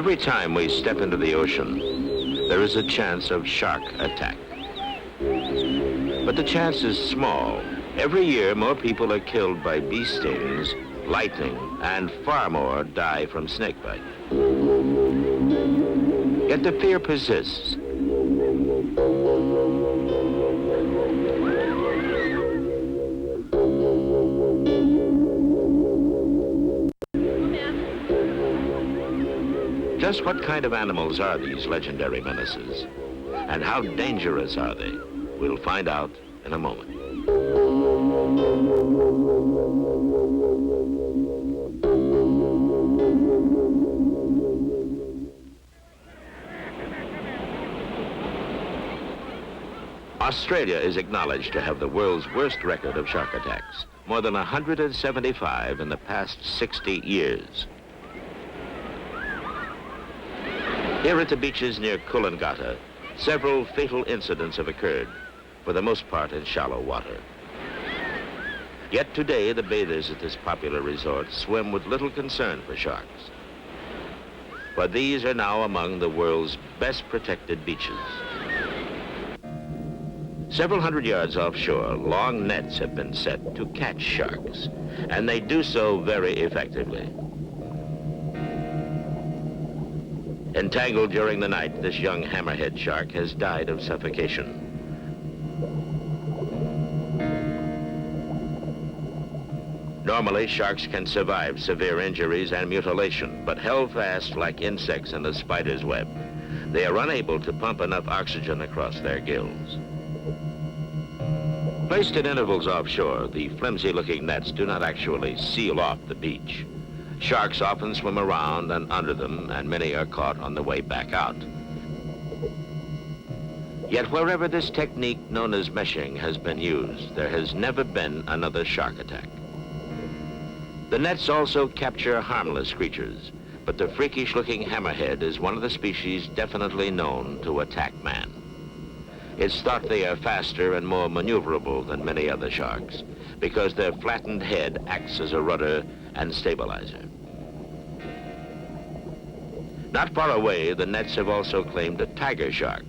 Every time we step into the ocean, there is a chance of shark attack. But the chance is small. Every year, more people are killed by bee stings, lightning, and far more die from snakebite. Yet the fear persists. Just what kind of animals are these legendary menaces? And how dangerous are they? We'll find out in a moment. Australia is acknowledged to have the world's worst record of shark attacks, more than 175 in the past 60 years. Here at the beaches near Coolangatta, several fatal incidents have occurred, for the most part in shallow water. Yet today, the bathers at this popular resort swim with little concern for sharks. For these are now among the world's best protected beaches. Several hundred yards offshore, long nets have been set to catch sharks, and they do so very effectively. Entangled during the night, this young hammerhead shark has died of suffocation. Normally, sharks can survive severe injuries and mutilation, but held fast like insects in a spider's web, they are unable to pump enough oxygen across their gills. Placed at intervals offshore, the flimsy-looking nets do not actually seal off the beach. Sharks often swim around and under them, and many are caught on the way back out. Yet wherever this technique known as meshing has been used, there has never been another shark attack. The nets also capture harmless creatures, but the freakish-looking hammerhead is one of the species definitely known to attack man. It's thought they are faster and more maneuverable than many other sharks because their flattened head acts as a rudder and stabilizer. Not far away, the nets have also claimed a tiger shark,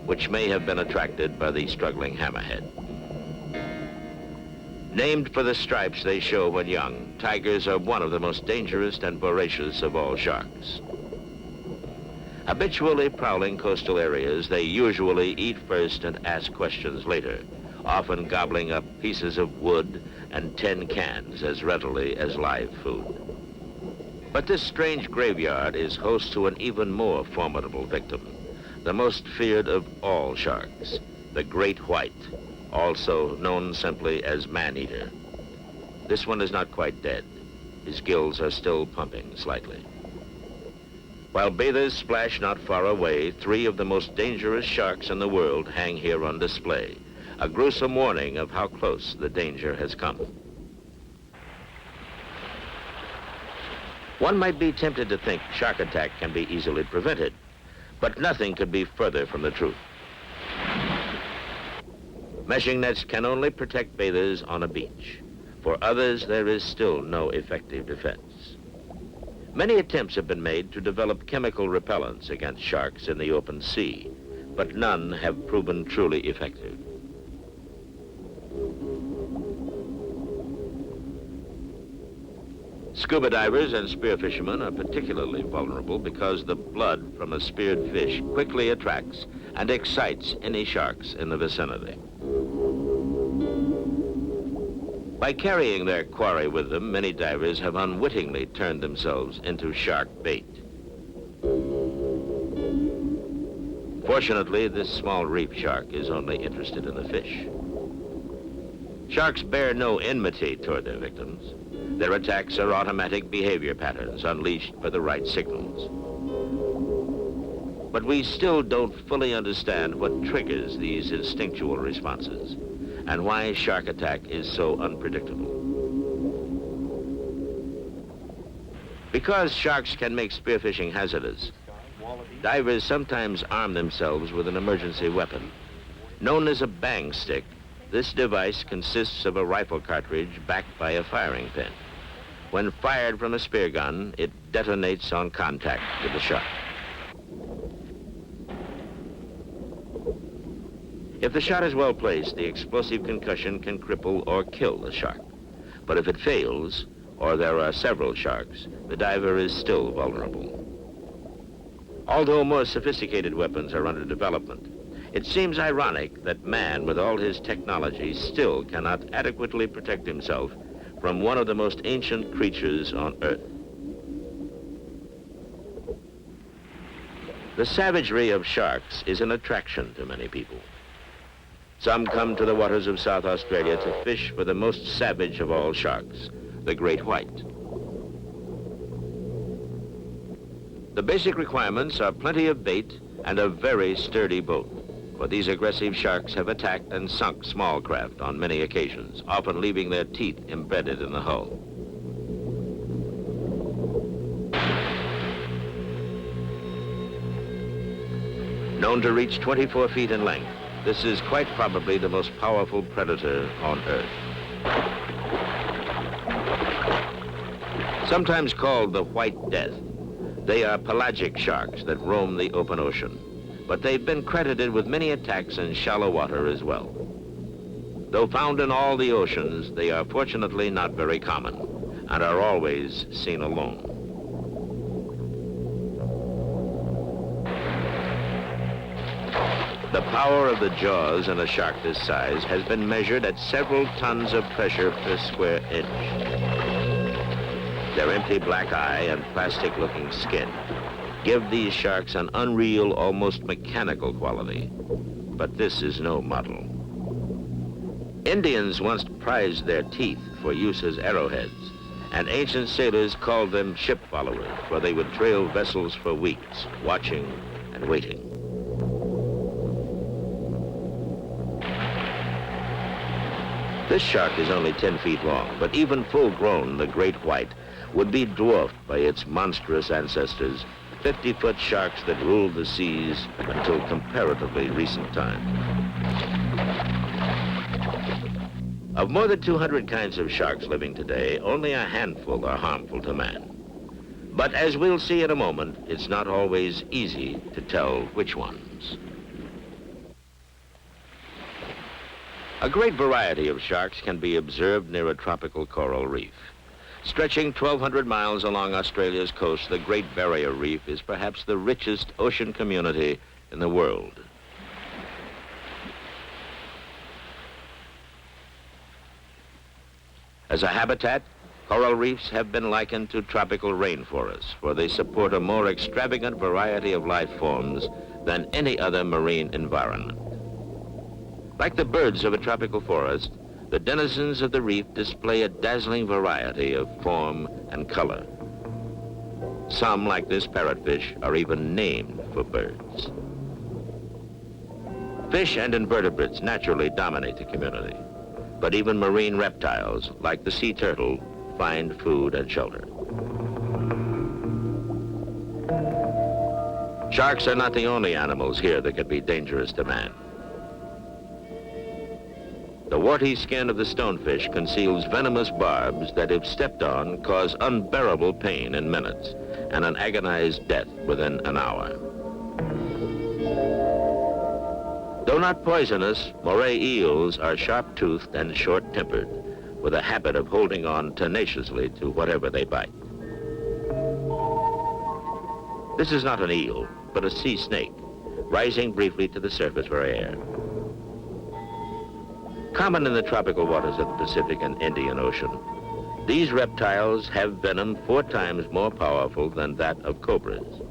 which may have been attracted by the struggling hammerhead. Named for the stripes they show when young, tigers are one of the most dangerous and voracious of all sharks. Habitually prowling coastal areas, they usually eat first and ask questions later, often gobbling up pieces of wood and tin cans as readily as live food. But this strange graveyard is host to an even more formidable victim, the most feared of all sharks, the great white, also known simply as man-eater. This one is not quite dead. His gills are still pumping slightly. While bathers splash not far away, 3 of the most dangerous sharks in the world hang here on display, a gruesome warning of how close the danger has come. One might be tempted to think shark attack can be easily prevented, but nothing could be further from the truth. Meshing nets can only protect bathers on a beach. For others, there is still no effective defense. Many attempts have been made to develop chemical repellents against sharks in the open sea, but none have proven truly effective. Scuba divers and spear fishermen are particularly vulnerable because the blood from a speared fish quickly attracts and excites any sharks in the vicinity. By carrying their quarry with them, many divers have unwittingly turned themselves into shark bait. Fortunately, this small reef shark is only interested in the fish. Sharks bear no enmity toward their victims. Their attacks are automatic behavior patterns unleashed by the right signals. But we still don't fully understand what triggers these instinctual responses and why shark attack is so unpredictable. Because sharks can make spearfishing hazardous, divers sometimes arm themselves with an emergency weapon. Known as a bang stick, this device consists of a rifle cartridge backed by a firing pin. When fired from a spear gun, it detonates on contact with the shark. If the shot is well placed, the explosive concussion can cripple or kill the shark. But if it fails, or there are several sharks, the diver is still vulnerable. Although more sophisticated weapons are under development, it seems ironic that man, with all his technology, still cannot adequately protect himself from one of the most ancient creatures on Earth. The savagery of sharks is an attraction to many people. Some come to the waters of South Australia to fish for the most savage of all sharks, the great white. The basic requirements are plenty of bait and a very sturdy boat, for these aggressive sharks have attacked and sunk small craft on many occasions, often leaving their teeth embedded in the hull. Known to reach 24 feet in length, this is quite probably the most powerful predator on Earth. Sometimes called the White Death, they are pelagic sharks that roam the open ocean, but they've been credited with many attacks in shallow water as well. Though found in all the oceans, they are fortunately not very common and are always seen alone. The power of the jaws in a shark this size has been measured at several tons of pressure per square inch. Their empty black eye and plastic-looking skin give these sharks an unreal, almost mechanical quality. But this is no model. Indians once prized their teeth for use as arrowheads, and ancient sailors called them ship followers, for they would trail vessels for weeks, watching and waiting. This shark is only 10 feet long, but even full-grown, the great white would be dwarfed by its monstrous ancestors, 50-foot sharks that ruled the seas until comparatively recent times. Of more than 200 kinds of sharks living today, only a handful are harmful to man. But as we'll see in a moment, it's not always easy to tell which ones. A great variety of sharks can be observed near a tropical coral reef. Stretching 1,200 miles along Australia's coast, the Great Barrier Reef is perhaps the richest ocean community in the world. As a habitat, coral reefs have been likened to tropical rainforests, for they support a more extravagant variety of life forms than any other marine environment. Like the birds of a tropical forest, the denizens of the reef display a dazzling variety of form and color. Some, like this parrotfish, are even named for birds. Fish and invertebrates naturally dominate the community, but even marine reptiles, like the sea turtle, find food and shelter. Sharks are not the only animals here that could be dangerous to man. The warty skin of the stonefish conceals venomous barbs that, if stepped on, cause unbearable pain in minutes and an agonized death within an hour. Though not poisonous, moray eels are sharp-toothed and short-tempered, with a habit of holding on tenaciously to whatever they bite. This is not an eel, but a sea snake, rising briefly to the surface for air. Common in the tropical waters of the Pacific and Indian Ocean, these reptiles have venom 4 times more powerful than that of cobras.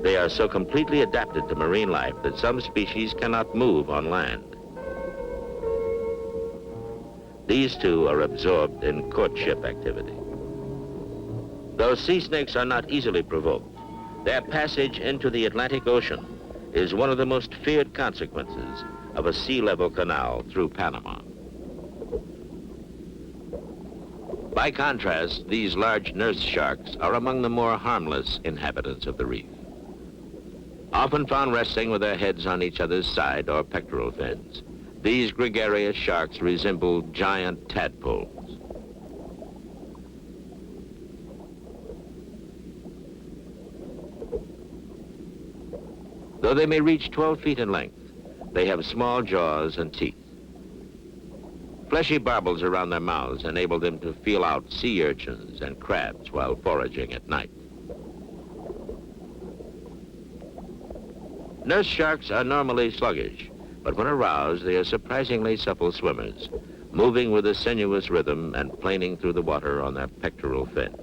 They are so completely adapted to marine life that some species cannot move on land. These two are absorbed in courtship activity. Though sea snakes are not easily provoked, their passage into the Atlantic Ocean is one of the most feared consequences of a sea-level canal through Panama. By contrast, these large nurse sharks are among the more harmless inhabitants of the reef. Often found resting with their heads on each other's side or pectoral fins, these gregarious sharks resemble giant tadpoles. Though they may reach 12 feet in length, They have small jaws and teeth. Fleshy barbels around their mouths enable them to feel out sea urchins and crabs while foraging at night. Nurse sharks are normally sluggish, but when aroused, they are surprisingly supple swimmers, moving with a sinuous rhythm and planing through the water on their pectoral fins.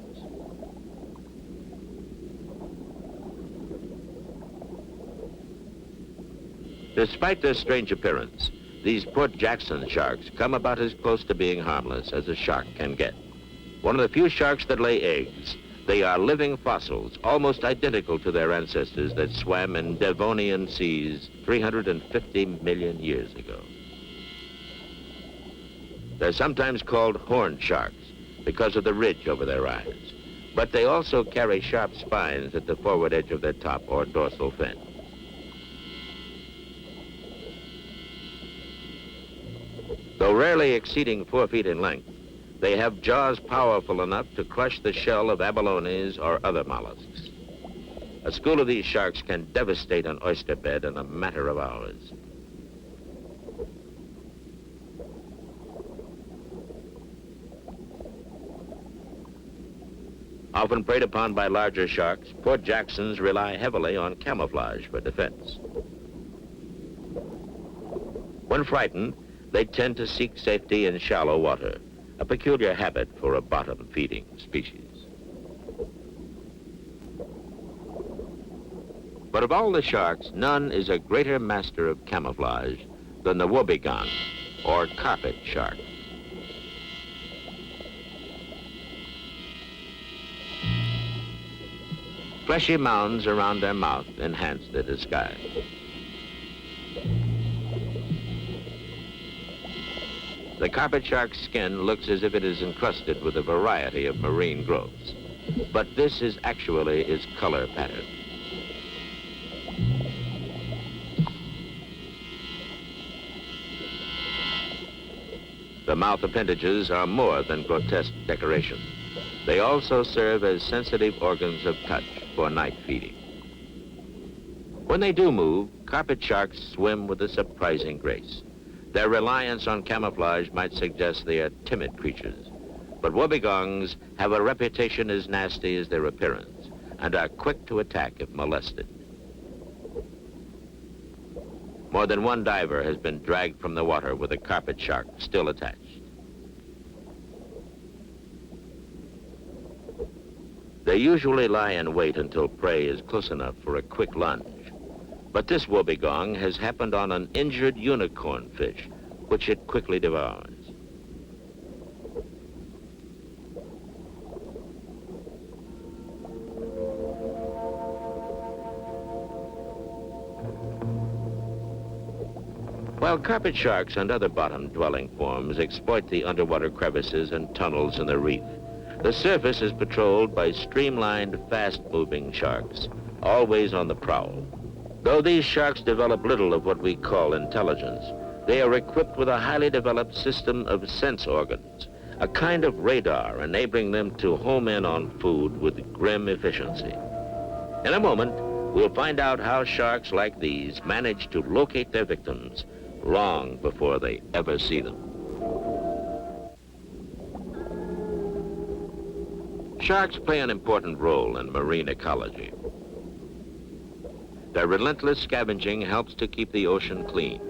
Despite their strange appearance, these Port Jackson sharks come about as close to being harmless as a shark can get. One of the few sharks that lay eggs, they are living fossils, almost identical to their ancestors that swam in Devonian seas 350 million years ago. They're sometimes called horned sharks because of the ridge over their eyes, but they also carry sharp spines at the forward edge of their top or dorsal fin. Though rarely exceeding 4 feet in length, they have jaws powerful enough to crush the shell of abalones or other mollusks. A school of these sharks can devastate an oyster bed in a matter of hours. Often preyed upon by larger sharks, Port Jacksons rely heavily on camouflage for defense. When frightened, they tend to seek safety in shallow water, a peculiar habit for a bottom-feeding species. But of all the sharks, none is a greater master of camouflage than the wobbegong, or carpet shark. Fleshy mounds around their mouth enhance their disguise. The carpet shark's skin looks as if it is encrusted with a variety of marine growths, but this is actually its color pattern. The mouth appendages are more than grotesque decoration. They also serve as sensitive organs of touch for night feeding. When they do move, carpet sharks swim with a surprising grace. Their reliance on camouflage might suggest they are timid creatures, but wobbegongs have a reputation as nasty as their appearance and are quick to attack if molested. More than one diver has been dragged from the water with a carpet shark still attached. They usually lie in wait until prey is close enough for a quick lunge. But this wobbegong has happened on an injured unicorn fish, which it quickly devours. While carpet sharks and other bottom-dwelling forms exploit the underwater crevices and tunnels in the reef, the surface is patrolled by streamlined, fast-moving sharks, always on the prowl. Though these sharks develop little of what we call intelligence, they are equipped with a highly developed system of sense organs, a kind of radar enabling them to home in on food with grim efficiency. In a moment, we'll find out how sharks like these manage to locate their victims long before they ever see them. Sharks play an important role in marine ecology. Their relentless scavenging helps to keep the ocean clean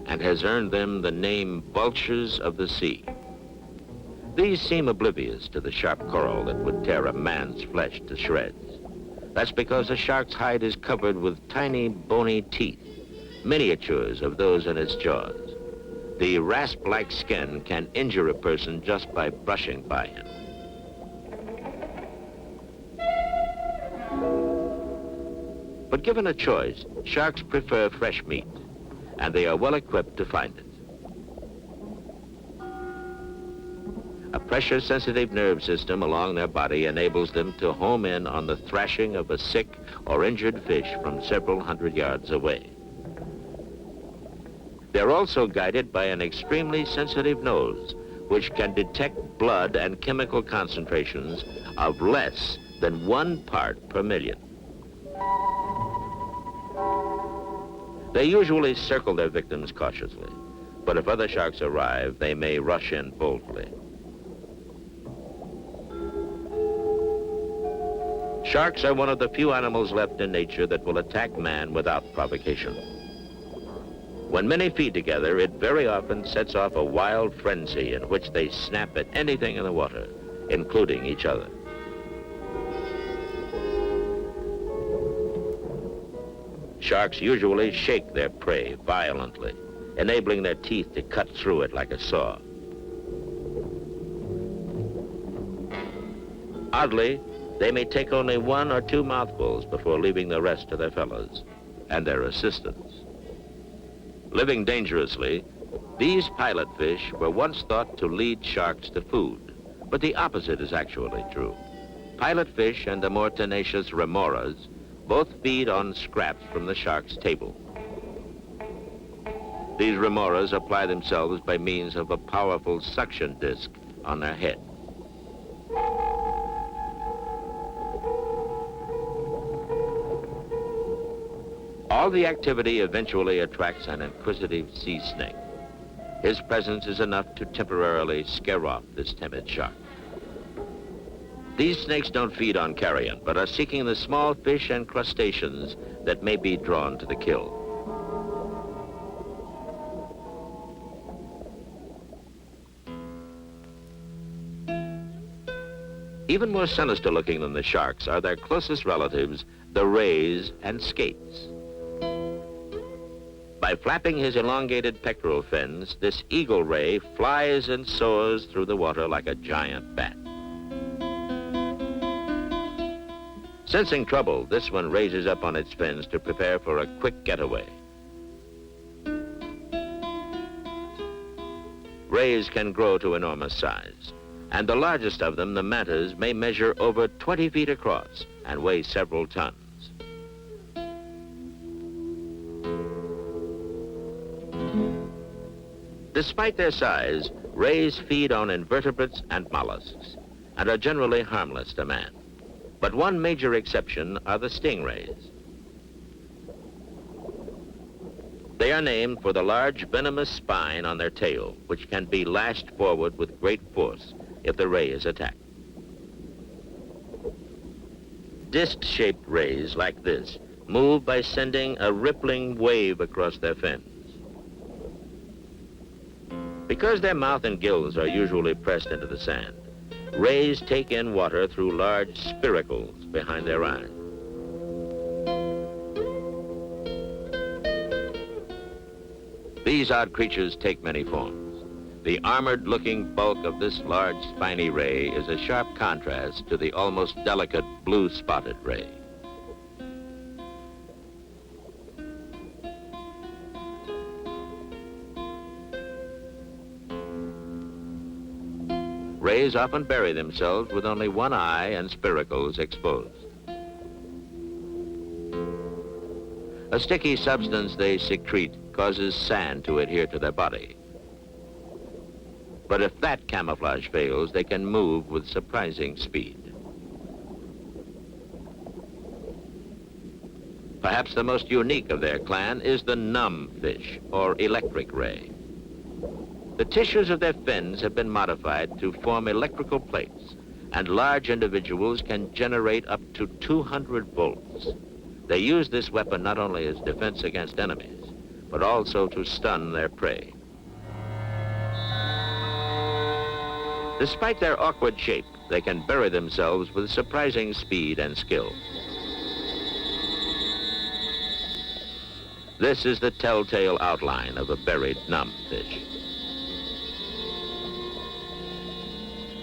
and has earned them the name vultures of the sea. These seem oblivious to the sharp coral that would tear a man's flesh to shreds. That's because a shark's hide is covered with tiny, bony teeth, miniatures of those in its jaws. The rasp-like skin can injure a person just by brushing by him. But given a choice, sharks prefer fresh meat, and they are well equipped to find it. A pressure-sensitive nerve system along their body enables them to home in on the thrashing of a sick or injured fish from several hundred yards away. They're also guided by an extremely sensitive nose, which can detect blood and chemical concentrations of less than 1 part per million. They usually circle their victims cautiously, but if other sharks arrive, they may rush in boldly. Sharks are one of the few animals left in nature that will attack man without provocation. When many feed together, it very often sets off a wild frenzy in which they snap at anything in the water, including each other. Sharks usually shake their prey violently, enabling their teeth to cut through it like a saw. Oddly, they may take only 1 or 2 mouthfuls before leaving the rest to their fellows and their assistants. Living dangerously, these pilot fish were once thought to lead sharks to food, but the opposite is actually true. Pilot fish and the more tenacious remoras both feed on scraps from the shark's table. These remoras apply themselves by means of a powerful suction disc on their head. All the activity eventually attracts an inquisitive sea snake. His presence is enough to temporarily scare off this timid shark. These snakes don't feed on carrion, but are seeking the small fish and crustaceans that may be drawn to the kill. Even more sinister looking than the sharks are their closest relatives, the rays and skates. By flapping his elongated pectoral fins, this eagle ray flies and soars through the water like a giant bat. Sensing trouble, this one raises up on its fins to prepare for a quick getaway. Rays can grow to enormous size, and the largest of them, the mantas, may measure over 20 feet across and weigh several tons. Despite their size, rays feed on invertebrates and mollusks and are generally harmless to man. But one major exception are the stingrays. They are named for the large venomous spine on their tail, which can be lashed forward with great force if the ray is attacked. Disc-shaped rays like this move by sending a rippling wave across their fins. Because their mouth and gills are usually pressed into the sand, rays take in water through large spiracles behind their eyes. These odd creatures take many forms. The armored-looking bulk of this large spiny ray is a sharp contrast to the almost delicate blue-spotted ray. Rays often bury themselves with only one eye and spiracles exposed. A sticky substance they secrete causes sand to adhere to their body. But if that camouflage fails, they can move with surprising speed. Perhaps the most unique of their clan is the numb fish, or electric ray. The tissues of their fins have been modified to form electrical plates, and large individuals can generate up to 200 volts. They use this weapon not only as defense against enemies, but also to stun their prey. Despite their awkward shape, they can bury themselves with surprising speed and skill. This is the telltale outline of a buried numb fish.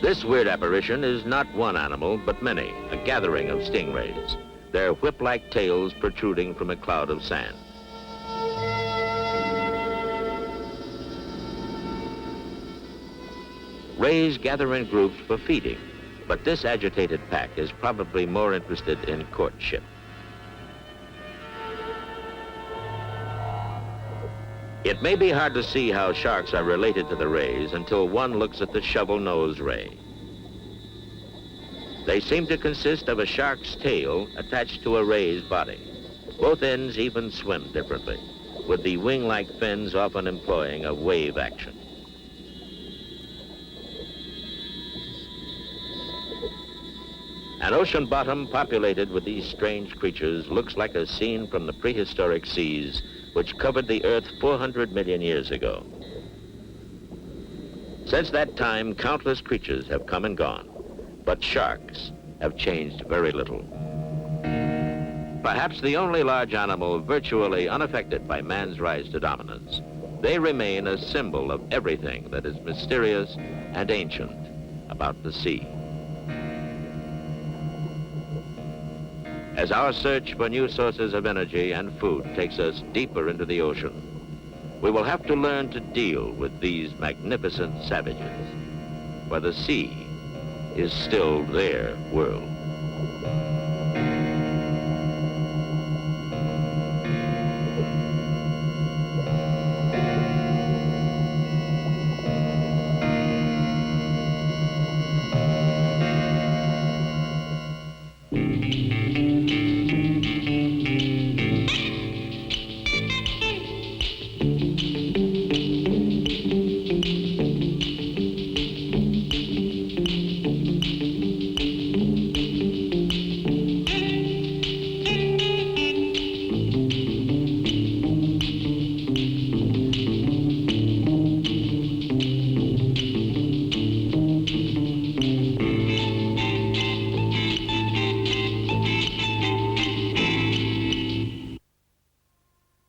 This weird apparition is not one animal, but many, a gathering of stingrays, their whip-like tails protruding from a cloud of sand. Rays gather in groups for feeding, but this agitated pack is probably more interested in courtship. It may be hard to see how sharks are related to the rays until one looks at the shovel-nose ray. They seem to consist of a shark's tail attached to a ray's body. Both ends even swim differently, with the wing-like fins often employing a wave action. An ocean bottom populated with these strange creatures looks like a scene from the prehistoric seas which covered the Earth 400 million years ago. Since that time, countless creatures have come and gone, but sharks have changed very little. Perhaps the only large animal virtually unaffected by man's rise to dominance, they remain a symbol of everything that is mysterious and ancient about the sea. As our search for new sources of energy and food takes us deeper into the ocean, we will have to learn to deal with these magnificent savages, for the sea is still their world.